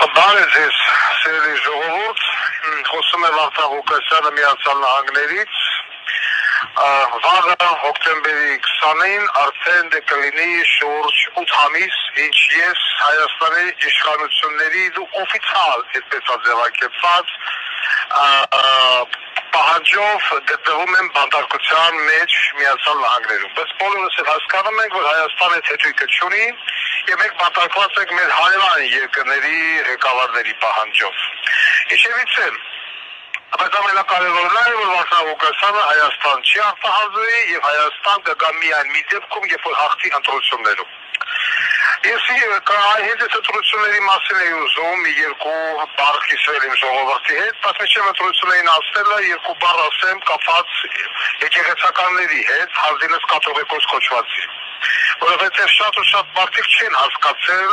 Բարև ձեզ, սիրելի ժողովուրդ, խոսում է Վարդան Ղուկասյանը Միացյալ Նահանգներից, վաղը հոկտեմբերի 20-ին արդեն կլինի շուրջ 8 ամիս, ինչ ես Հայաստանի իշխանությունների օֆիցիալ, այդպես ձևակերպված, պահանջով գտնվում են բանտարկության մեջ Միացյալ Նահանգներում, բայց բոլորս էլ հասկանում ենք, որ Հայաստանը թեթույկը չունի եւ մենք բանտարկված ենք մեր հարևան երկրների ղեկավարների պահանջով։ Հիշեցի եմ, բայց ամենակարևորն է, որ Վարդան Ղուկասյանը Հայաստան չի արտահանվի եւ Հայաստան կգա միայն մի դեպքում, երբ որ հաղթի ընտրություններում։ Ես հենց ընտրությունների մասին էի ուզում մի երկու բառ կիսվել իմ ժողովրդի հետ, բայց մինչև ընտրություններին ասելը երկու բառ ասեմ կապված եկեղեցականների հետ, հազինս կաթողիկոս կոչվածի, որովհետև շատ ու շատ մարդիկ չեն հասկացել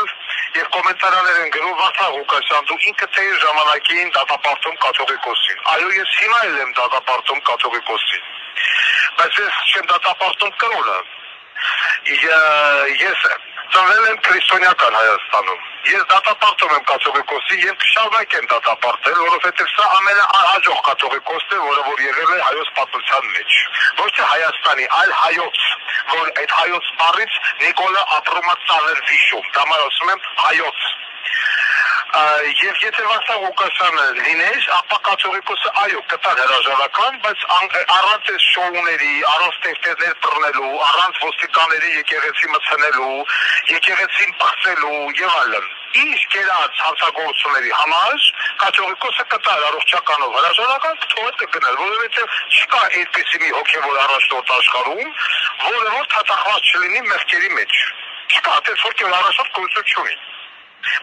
եւ կոմենտարներ են գրում Վարդան Ղուկասյան, դու ինքդ էիր ժամանակին դատապարտում կաթողիկոսին։ Այո, ես հիմա էլ եմ դատապարտում կաթողիկոսին, բայց ես չեմ դատապարտում կրոնը։ Ես ծնվել եմ քրիստոնեական Հայաստանում։ Ես դատապարտում եմ կաթողիկոսին եւ կշարունակեմ դատապարտել, որովհետեւ սա ամենահաջող կաթողիկոսն է, որը որ եղել է հայոց պատմության մեջ։ Ոչ թե Հայաստանի, այլ հայոց, որ այդ հայոց բառից Նիկոլը ապրում է ծանր վիշում, դա ասում եմ հայոց։ Եվ եթե Վարդան Ղուկասյանը լիներ, ապա կաթողիկոսը այո կտար հրաժարական, բայց առանց այս շոուների, առանց տեքստերներ բռնելու, առանց ոստիկանների եկեղեցի մցնելու, եկեղեցին բացելու եւ այլն։ Ինչ կերած հանցագործությունների համար կաթողիկոսը կտար առողջականով հրաժարական, թողել կգնալ, որովհետեւ չկա այդպիսի մի հոգեվոր առաջնորդ աշխարհում, որը որ թաթախված չլինի մեղքերի մեջ։ Չկա, այդպես որ առաջնորդ գույություն չունի։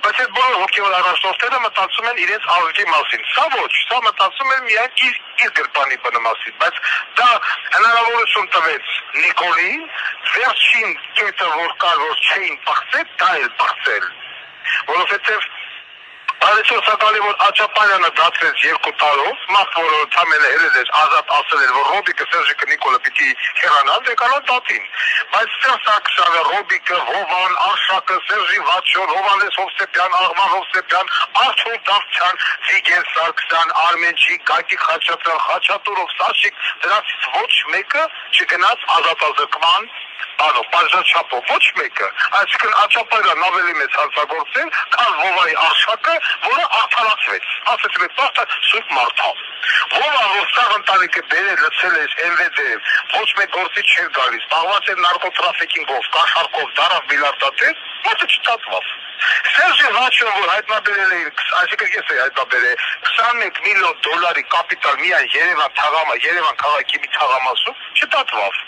Բայց այդ բոլոր հոգեվոր առաջնորդները մտածում են իրենց ազգի մասին։ Սա ոչ, սա մտածում են միայն իր գրպանի բնի մասին, բայց դա հնարավորություն տվեց Նիկոլին, վերջին կետը որ կար, որ չէին բացել, դա էլ բացել, որովհետև Սակալի որ Աչապարյանը դատվեց 2 տարով, մարդ որը թամենը հերել էր ազատ ասել էր, որ Ռոբիկը, Սերժիկը, Նիկոլը պիտի հեռանան, եկան դատին։ Բայց Սերժակը, Ռոբիկը, Հովան, Արշակը, Սերժի Վաչոն, Հովանես Հովսեփյան, Աղման Հովսեփյան, Արթուր Դավթյան, Վիգեն Սարգսյան, Արմենչիկ, Գագիկ Խաչատրյան, Խաչատուրով, Սաշիկ, դրանցից ոչ մեկը չգնաց ազատազրկման բաժնաչափով, ոչ մեկը, այսինքն Աչապարյանն ավելի մեծ հանցագործել, քան Վովայի Արշակը, որը արդարացվեց, ասեցին այդ մարդը սուրբ մարդ է։ Վովան, որ սաղ ընտանիքը բերել լցել էր MVD, ոչ մեկ գործի չէր գալիս, զբաղված էր նարկոտրաֆիկինգով, կաշառքով, դարավ միլիարդատեր, մարդը չտածվավ։ Սերժի Վաչոն, որ հայտնաբերել էին, այսինքն ես էի հայտնաբերել, $21 միլիոն կապիտալ միայն Երևան քաղաքի մի թաղամասում, չտածվավ։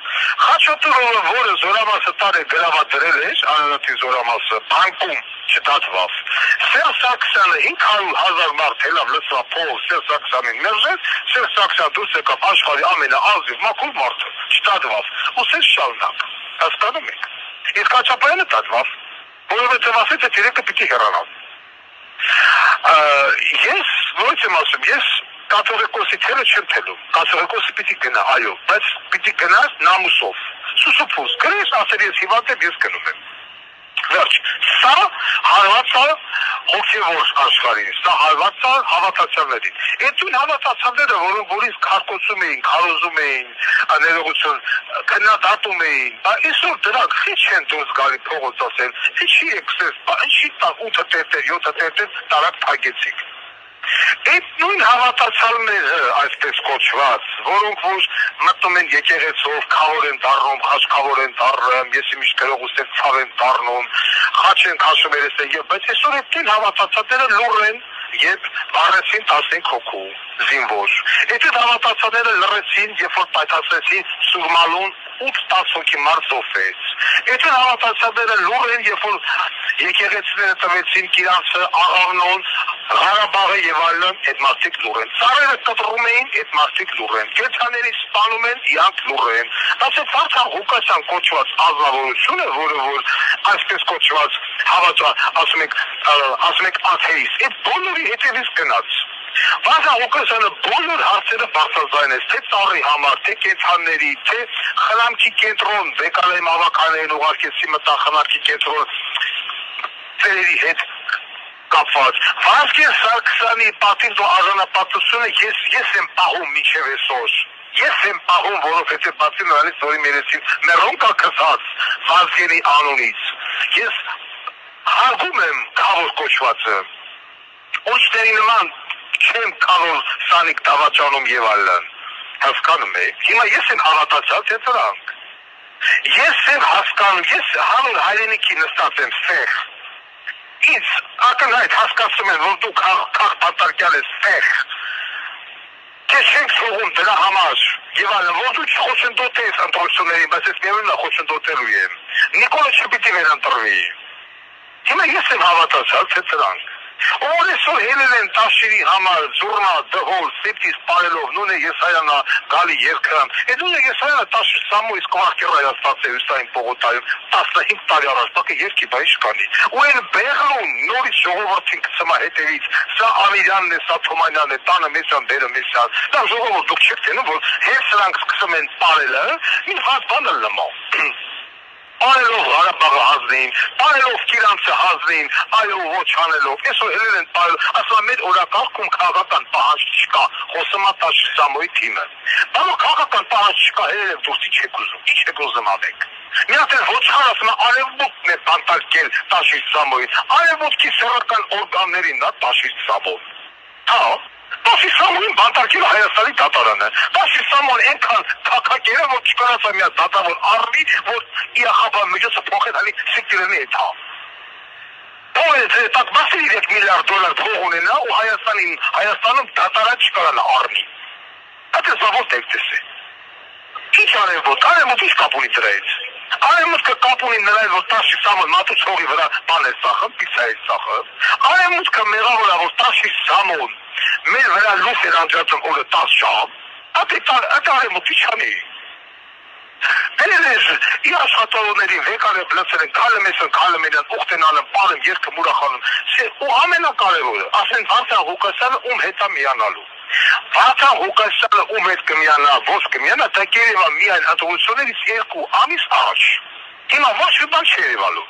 Խաչատուրովը, որը զորամասը տարե գրավադրել էր, Արարատի զորամասը, բանկում չտածվավ։ Սերժակյանը 500,000 մարդ հելավ լծվա փողով Սերժակյանին մերժեց, Սերժակյան դուրս եկավ աշխարհի ամենաազնիվ մաքուր մարդը, չտածվավ։ Ու Սերժ շարունակ, հասկանում եք։ Իսկ Աչապարյանը տածվավ, որովհետև ասեց, այդ երեքը պիտի հեռանան։ Ես, ոնց եմ ասում, ես կաթողիկոսի թելը չեմ թելում, կաթողիկոսը պիտի գնա, այո, բայց պիտի գնաս նամուսով, սուսուփուս, գրես, ասել ես հիվանդ եմ, ես գնում եմ։ Վերջ, սա հարված է հոգևոր աշխարհին, սա հարված է հավատացյալներին։ Այդ նույն հավատացյալները, որոնք որից քարկոծում էին, քարոզում էին, ներողություն, քննադատում էին, բայց այսօր դրանք քիչ են դուրս գալի փողոց ասել, ինչի եք սես, ինչի 8 տերտեր, 7 տերտեր տարակ փակեցիք։ Այդ նույն հավատացյալները, այսպես կոչված, որոնք որ մտնում են եկեղեցով, քավոր են դառնում, խաչքավոր են դառնում, ես միշտ գրող ուստեղ ցավ են դառնում, խաչ են քաշում երեսը, բայց այսօր այդ նույն հավատացյալները լուռ են, երբ վառեցին 15 հոգու զինվոր։ Այդ հավատացյալները լռեցին, երբ որ պայթացրեցին Սուրմալուն 8-10 հոգի մարդ զոհվեց։ Այդ հավատացյալները լուռ են, երբ որ եկեղեցիները տվեցին Կիրանցը, Աղավնոն, Ղարաբաղը եւ այլն, այդ մարդիկ լուռ են։ Ծառերը կտրում էին, այդ մարդիկ լուռ են։ Կենդանիների սպանում են, իրանք լուռ են։ Բայց այդ Վարդան Ղուկասյան կոչված ազնվորությունը, որը որ այսպես կոչված ասում եք աթեիստ, այդ բոլորի հետևից գնաց։ Վարդան Ղուկասյանը բոլոր հարցերը բարձրաձայնեց, թե ծառի համար, թե կենդանների, թե խնամքի կենտրոն, Բեկալեի ավականներին ուղարկեցի մտա խնամքի կենտրոն ծերերի հետ կապված Վազգեն Սարգսյանի պատիվ ու արժանապատվությունը ես եմ պահում մինչև այսօր։ Ես եմ պահում, որովհետև բացի նրանից, որի մերեցին մերոն կա քսած Վազգենի անունից։ Ես հարգում եմ կավոր կոչվածը։ Ուշտերի նման չեմ կավոր Սանիկ Դավաճանում եւ այլն։ Հասկանում եք։ Հիմա ես եմ հավատացած թե դրանք։ Ես եմ հասկանում, ես հանուն հայրենիքի նստած եմ սեղ։ Ինձ ակնհայտ հասկացում եմ, որ դու քաղ պատարկյալ ես սեղ։ Քեզ չենք սողում դրա համար եւ այլն, որ դու չխոչընդոտես ընտրություններին, բայց ես միևնույն է խոչընդոտելու եմ։ Նիկոլը չպիտի վերընտրվի։ Հիմա ես եմ հավատացած թե դրանք։ Որ այսօր հելել են տաշիրի համար, զուրնա, դհոլ, սեպտիս պարելով, նույն է Եսայանա գալի երկրան։ Այդ նույն է Եսայանա տաշիր սամույս կվախկերա ստացել Հյուսային պողոտայում 15 տարի առաջ, տակը երկի բայիշ կանի։ Ու այն բեղլուն նորից ժողովրդին կծմա հետևից, սա Ամիրյանն է, սա Թոմանյանն է, տանը Մեսյան, դերը Մեսյան։ Դա ժողովուրդ դուք չեք տենում, որ հետ սրանք սկսում են պարելը, մի հատ բան էլ նմա։ Պարելով Ղարաբաղը հանձնին, պարելով Կիրանցը հանձնին, այո ոչ անելով, այսօր հելել են պարել, ասում մեր օրակարգում քաղաքական պահանջ չկա, խոսում է Տաշիր Սամոյի թիմը։ Բանո քաղաքական պահանջ չկա, հելել եք դուրսի չեք ուզում, ինչ եք ուզում անեք։ Մի հատ էլ ոչխար ասում է արևմուտքն է բանտարկել Տաշիր Սամոյին, արևմուտքի սեռական օրգաններին նա Տաշիր Սամոյ։ Հա Տաշիր Սամոյին բանտարկել է Հայաստանի դատարանը։ Տաշիր Սամոյին այնքան թակակեր է, որ չկարողացա մի հատ դատավոր առնի, որ իախաբան միջոցը փոխել սեկտորի հետ հա։ Փոխել է տակ 3 միլիարդ դոլար փող ունենա ու Հայաստանում դատարան չկարողանա առնի։ Դա զավոտ դեպքս է։ Ինչ արևոտ, ինչ կապ ունի դրա հետ։ Արևմուտքը կապ ունի նրան, որ Տաշիր Սամոյին մատուց հողի վրա բան է ծախում, պիցա է ծախում։ Արևմուտքը մեղավոր է, որ Տաշիր Սամոյին մեր վրա լույս էր անջատում օրը 10 ժամ, այդ արևմուտքի չանի։ Դերես ի աշխատողներին վեկան է բլծել են, քալը մենան, ուխտենալն, պարում, երկը մուրախանում, ու ամենակարևորը, ասեն Վարդան Ղուկասյանը ում հետ է միանալու։ Վարդան Ղուկասյանը ում հետ կմիանա, ոչ կմիանա, դա կերևա միայն հատողություններից 2 ամիս առաջ։ Հիմա ոչ մի բան չի երևալու։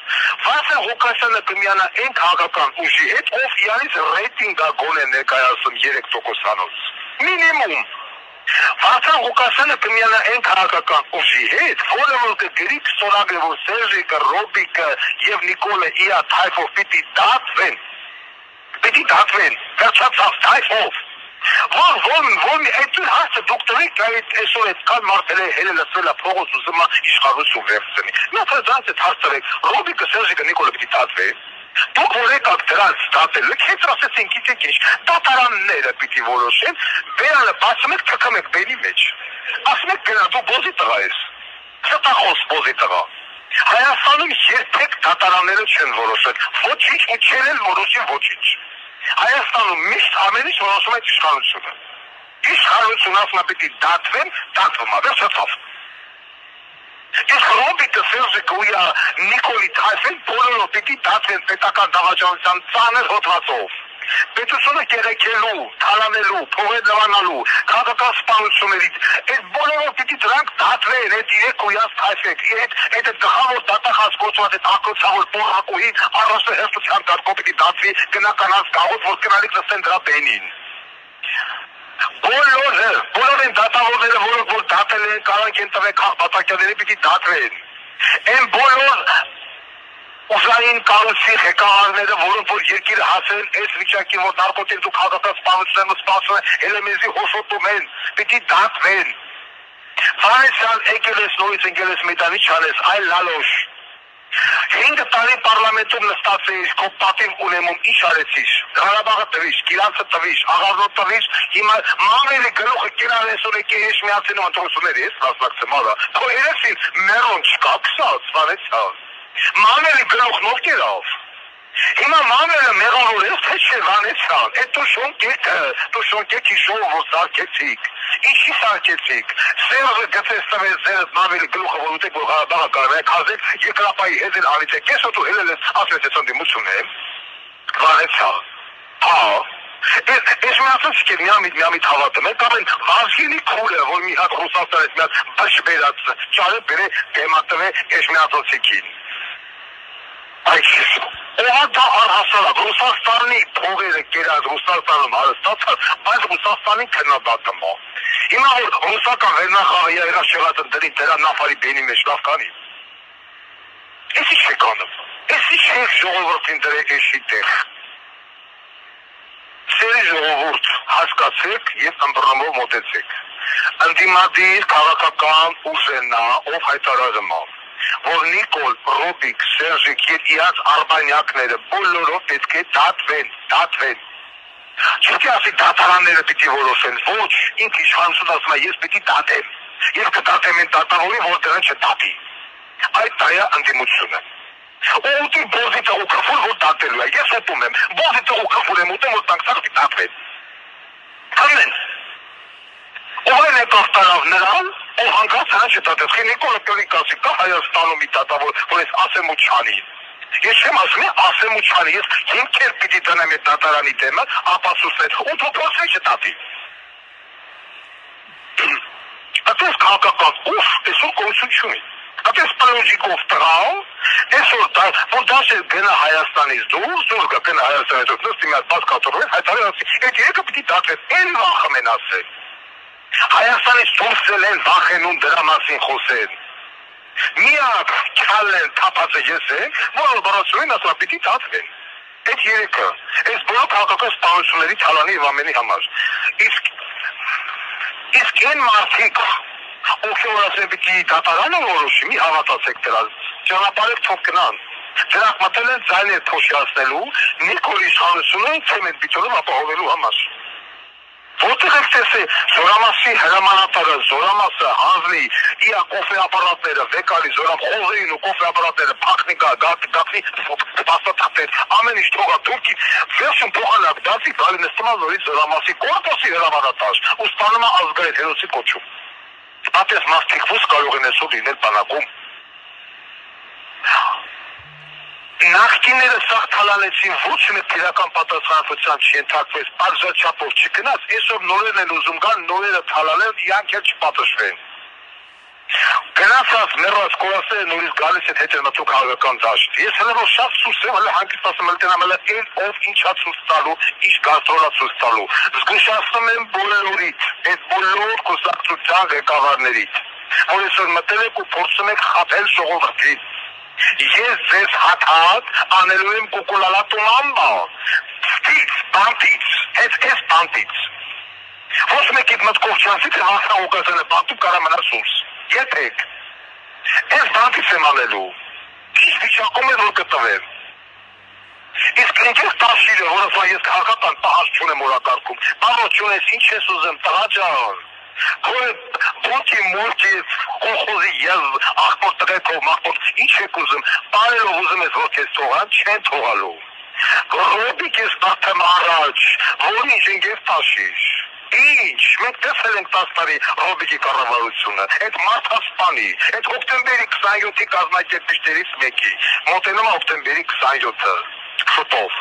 Վարդան Ղուկասյանը կմիանա այն քաղաքական ուժի հետ, ով իրանից ռեյտինգ գոնե ներկայացում 3%-անոց։ Մինիմում։ Վարդան Ղուկասյանը կմիանա այն քաղաքական ուժի հետ, որը որ կգրի ստորագրի, որ Սերժիկը, Ռոբիկը եւ Նիկոլը իա թայֆով պիտի դատվեն։ Վերջացավ թայֆով։ Որ այդ հարցը դոկտորիկ այսօր այդքան մարդել է հելը լսվել է փողոց ուզում է իշխանություն վերցնի։ Մի հատ դրանց հետ հարց տվեք, Ռոբիկը, Սերժիկը, Նիկոլը պիտի դատվեն։ Դուք որ եկաք դրանց դատել, քեզ ասեցին գիտեք ինչ, դատարանները պիտի որոշեն, բերանը բացում եք, թքում եք բերի մեջ։ Ասում եք գնա դու բոզի տղա ես։ Ստախոս բոզի տղա։ Հայաստանում երբեք դատարանները չեն որոշել, ոչինչ ու չեն էլ որոշին ոչինչ։ Հայաստանում միշտ ամեն ինչ որոշում է իշխանությունը։ Իշխանությունը ասում է պիտի դատվեն, դատվում է, վերջացավ։ Իսկ Ռոբիկը, Սերժիկը ու Նիկոլի թայֆեն բոլորը պիտի դատվեն պետական դավաճանության ծանր հոդվածով։ Պետությունը կերեկելու, թալանելու, փողեր լվանալու, քաղաքական սպանություններից, այդ բոլորը պիտի դրանք դատվեն, այդ 3 ույած թայֆեք, այդ գխավոր դատախած կոչված այդ ակոցավոր պորակուհի առասը հերթության կարգով պիտի դատվի գնականած գաղոտ, որ կնալիք լսեն դրա բենին։ Բոլոր են դատավորները, որոնք որ դատել են, կարանք են տվել քաղաքապետարների պիտի դատվեն։ Այն բոլոր ուժային կառույցի ղեկավարները, որոնք որ երկիրը հասել են այս վիճակին, որ նարկոտիկ դու քաղաքական սպանությունները սպասում են, հելեմեզի հոսոտում են, պիտի դատվեն։ Վանեսյան եկել ես նորից ընկել ես մեդանի չանես, այլ լալոշ։ 5 տարի պարլամենտում նստած էիր, քո պատիվ ունեմում ինչ արեցիր։ Ղարաբաղը տվիշ, Կիրանցը տվիշ, Աղավնոտ տվիշ, հիմա մամերի գլուխը Կիրան այսօր եկի հեշ միացնում ընտրությունների, ես մասնակցեմ ալա։ Քո երեսին մերոն չկա, քսած, վանեցյան։ Մամերի գլուխն ով կերավ։ Հիմա մամերը մեղավոր ես, թե չէ վանեցյան, այդ դու շոնկեք հիշով, որ սարկեցիք, ինչի սարկեցիք, սերվը գծես տվեց ձերդ մամերի գլուխը, որ ուտեք, որ Ղարաբաղը կարող եք հազեք, երկրապայի հետ էլ արիցեք, ես դու հելել ես, ասվեց ես ընդիմություն եմ, վանեցյան, հա, ես միացած չկեր միամիտ հավատում եմ, կամ են վազգինի քուրը, որ մի հատ ռուսաստան ես մի հատ բշ բերած, ճարը բերե դեմատվե ես միացոցիքին։ Այս ով դա առհասարակ Ռուսաստանի փողերը կերած Ռուսաստանում հարստացած, բայց Ռուսաստանի քննադատում է։ Հիմա որ ռուսական վերնախավը երաշեղած ընտրի դրա նավարի բենի մեջ լավ կանի։ Էսի չեք անում։ Էսի չեք ժողովրդին դրեք էշի տեղ։ Սերի ժողովուրդ հասկացեք և ըմբռնումով մոտեցեք։ Ընդդիմադիր քաղաքական ուժենա, ով հայտարարում է, որ Նիկոլ, Ռոբիկ, Սերժիկ և իրաց արբանյակները բոլորով պետք է դատվեն։ Չպետք է ասի դատարանները պիտի որոշեն, ոչ, ինքը իշխանությունը ասում է, ես պիտի դատեմ, և կդատեմ են դատավորի, որ դրան չդատի։ Այդ դա է ընդդիմությունը։ Ուտի բոզի տղու քֆուր, որ դատելու է, ես ուտում եմ, բոզի տղու քֆուր եմ ուտեմ, որ տանքսաղ պի դատվեն։ Համեն, ով այն եկավ տարավ նրան, ով հանգած հրան չդատեց, խի Նիկոլը կրիկ ասի, կա Հայաստանում մի դատավոր, որ ես ասեմ ու չանի։ Ես չեմ ասում է, ասեմ ու չանի, ես հիմքեր պիտի տնեմ այդ դատարանի դեմը, ապացուցներ, ու փոփոսվի չդատի։ Այդպես քաղաքական ուժ այսօր կորություն չունի։ Այդպես պլոջիկով տղալ, այսօր որ դաշել գնա Հայաստանից դուրս գնա Հայաստանից դուրս, նստի մի հատ բաց կաթողվեն, հայտարարի ասի, այդ երեքը պիտի դատվեն, էլ վախը մեն ասել։ Հայաստանից դուրսել են վախենում դրա մասին խոսեն։ Միակ քալեն թափածը ես եմ, որ բարացուին ասա պիտի դատվեն։ Այդ երեքը, այս բոլոր քաղաքական սպանությունների թալանի և ամենի համար։ Իսկ այն մարդիկ, ովքեր ասեն պիտի դատարանը որոշի, մի հավատացեք դրա, ճանապարհեք թող գնան։ Դրանք մտել են ձայներ փոշիացնելու, Նիկոլ իշխանությունը ցեմենտ բիթորով ապահովելու համար։ Որտեղ եք տեսել Զորամասի հրամանատարը, Զորամասը, հանձնի, իա կոֆե ապարատները, վեկալի, խոզերին ու կոֆե ապարատները, փախնիկա, գապնի, պաստաթափեր, ամեն ինչ թողա թուրքի, վերջում փոխանակ դասի, գալի նստում է նորից Զորամասի կորպուսի հրամանատար, ու ստանում է ազգային հերոսի կոչում։ Պատես մարդիկ ո՞ս կարող են այսօր լինել բանակում։ Նախկինները սաղ թալանեցին, ոչ մեկ քրական պատասխանատվության չենթարկվեց, պարզաչափով չգնաց, այսօր նորերն են ուզում գան, նորերը թալանեն, իրանք էլ չպատժվեն։ Գնացած մեռած կորասները նորից գալիս են հետևնատու քաղաքական դաշտ։ Ես հələ որ շատ սուս եմ, հələ հանգիստ ասում եմ տենամ, հələ էլ ով ինչա ցույց տալու, ինչ գաստրոլա ցույց տալու։ Զգուշացնում եմ բոլորիդ, այդ բոլոր կուսակցության ղեկավարներից, որ այսօր մտել եք ու փորձում եք խաբել ժողովրդին։ Ես ձեզ հատ անելու եմ կուկուլալատուման բան, ստից, բանտից, հետ ես բանտից։ Ոչ մեկիտ մտքով չանցի, թե հասան ուկասեն է բանտում կարա մնա սուրս, եթեք, ես բանտից եմ անելու, ինչ վիճակում եմ որ կտվեմ։ Իսկ ինքես տաշիրը, որ ասա ես քաղաքական պահաշ չունեմ օրակարգում, բանոց չունես, ինչ ես ուզեմ, տղաջան։ Բոքի մորքի կողոզի և աղբոր տղեկով մաղբոր ինչ եք ուզում, պարելով ուզում ես որ կեզ թողան, չեն թողալու։ Ռոբիկ ես բաթեմ առաջ, որ ինչ ենք ես տաշիր։ Ինչ, մենք տեսել ենք 10 տարի Ռոբիկի կառավարությունը, այդ մարդասպանի, այդ հոկտեմբերի 27-ի կազմակերպիչներից մեկի, մոտենում է հոկտեմբերի 27-ը, շուտով։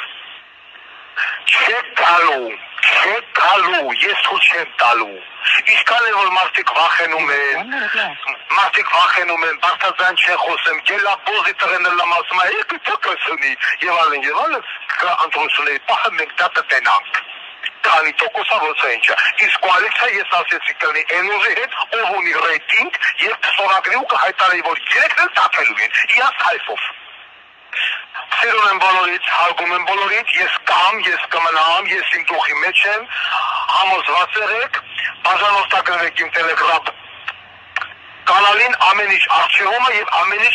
Չեք գալու, ես թույլ չեմ տալու։ Ինչքան է որ մարդիկ վախենում են, բարդաձայն չեն խոսում, գելաբոզի տղեն լամ ասում է, երկու տոկոսունի, և այլն, ընտրությունների պահը մենք դա տտենանք։ Քանի տոկոսա ոնց է ինչա։ Իսկ կոալիցիա ես ասեցի կլինի այն ուժի հետ, ով ունի ռեյտինգ և կսորագրի ու կհայտարարի, որ երեքն էլ դատելու են, իրանց հայֆով։ Սիրուն եմ բոլորից, հարգում եմ բոլորից, ես կամ, ես կմնամ, ես իմ տուխի մեջ եմ, համոզված եղեք, բաժանորդագրվեք իմ տելեգրամ կանալին ամեն ինչ արխիվումը և ամեն ինչ